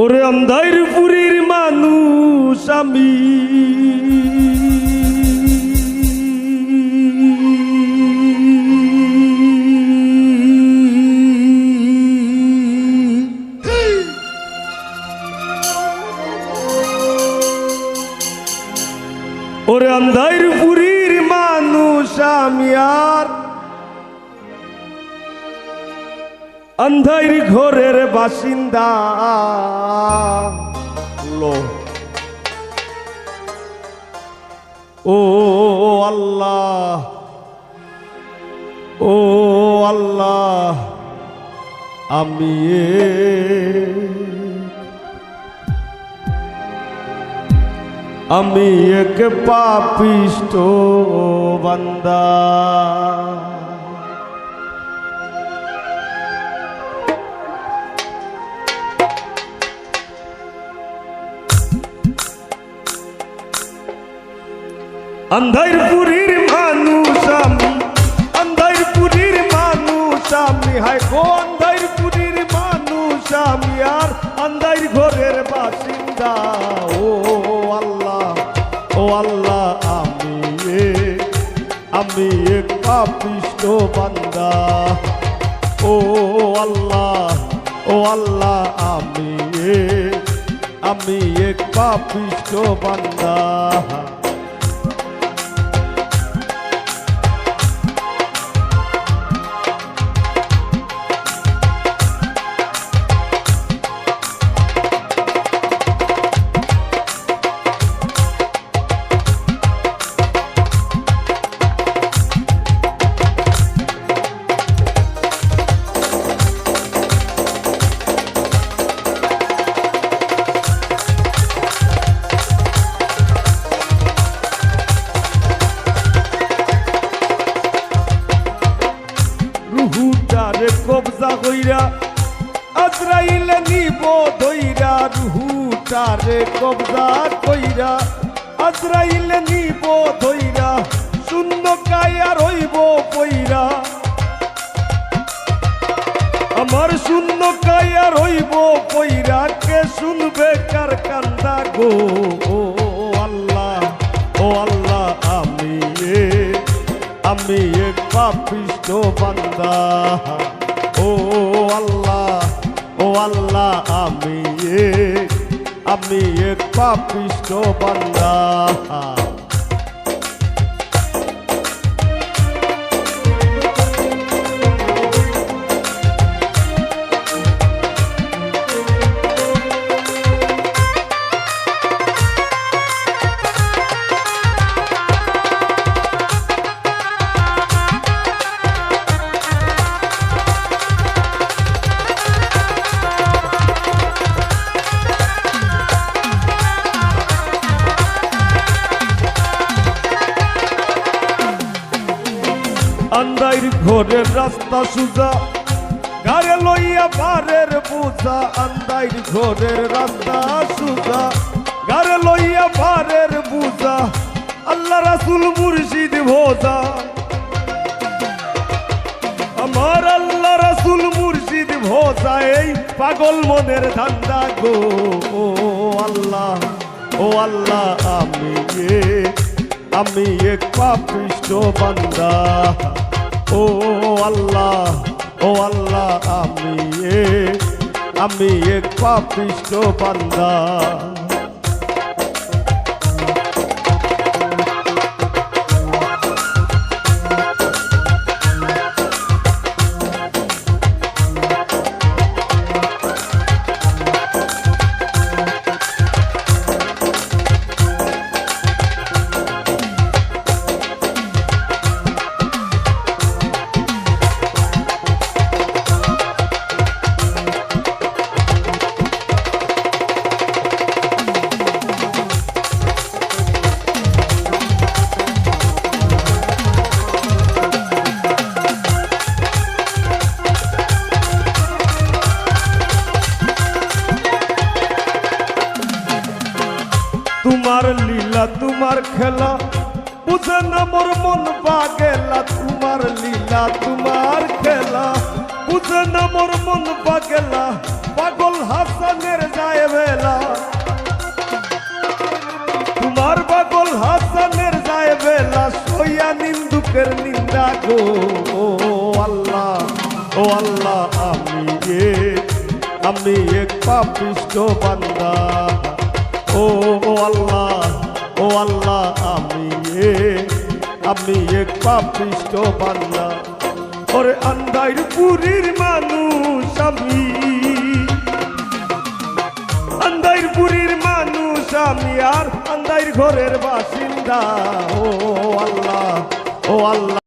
ওরে আন্ধার পুরীর মানুষ আমি, ওরে আন্ধার পুরীর মানুষ আমি, আর আন্ধার ঘরের বাসিন্দা। ও আল্লাহ, ও আল্লাহ, আমি এক পাপিষ্ঠ বান্দা। আন্ধার পুরীর মানুষ আমি, আন্ধার পুরীর মানুষ আমি, হায় গো আন্ধার পুরীর মানুষ আমি, আর আন্ধার ঘরের বাসিন্দা। ও আল্লাহ, ও আল্লাহ, আমি এক পাপিষ্ঠ বান্দা। ও আল্লাহ, ও আল্লাহ, আমি এক পাপিষ্ঠ বান্দা। রুহুটারে কবজা কইরা আজরাইলে নিব ধইরা, রুহুটারে কবজা কইরা আজরাইলে নিব ধইরা, শূন্য কায়া রইব পইরা, আমার শূন্য কায়া রইব পইরা, কে শুনবে কার কান্দা গো। ও আল্লাহ, ও আল্লাহ, আমি এক পাপিষ্ঠ বান্দা। ও আল্লাহ, ও আল্লাহ, আমি এক পাপিষ্ঠ বান্দা। আন্ধার ঘরের রাস্তা সুজা, গাড়ে লইয়া পারের বোঝা, আন্ধার ঘরের রাস্তা সুজা, গাড়ে লইয়া পারের বোঝা, আল্লাহ রাসূল মুর্শিদ ভোজা, আমার আল্লাহ রাসূল মুর্শিদ ভোজা, এই পাগল মনের ধান্দা গো। ও আল্লাহ, ও আল্লাহ, আমি এক পাপিষ্ঠ বান্দা। ও আল্লাহ, ও আল্লাহ, আমি এক পাপিষ্ঠ বান্দা। তোমার লীলা তোমার খেলা বুঝে না মোর মন পাগেলা, তোমার লীলা তোমার খেলা বুঝে না মোর মন পাগলা পাগল হাসানের যায় বেলা তোমার পাগল হাসানের যায় বেলা সইয়া নিন্দুকের নিন্দা গো ও আল্লাহ আমি এক পাপিষ্ঠ বান্দা ও আল্লাহ আমি এক পাপিষ্ঠ বান্দা ওরে আন্দাইর পুরীর মানুষ আমি আন্দাইর পুরীর মানুষ আমি আর আন্দাইর ঘরের বাসিন্দা ও আল্লাহ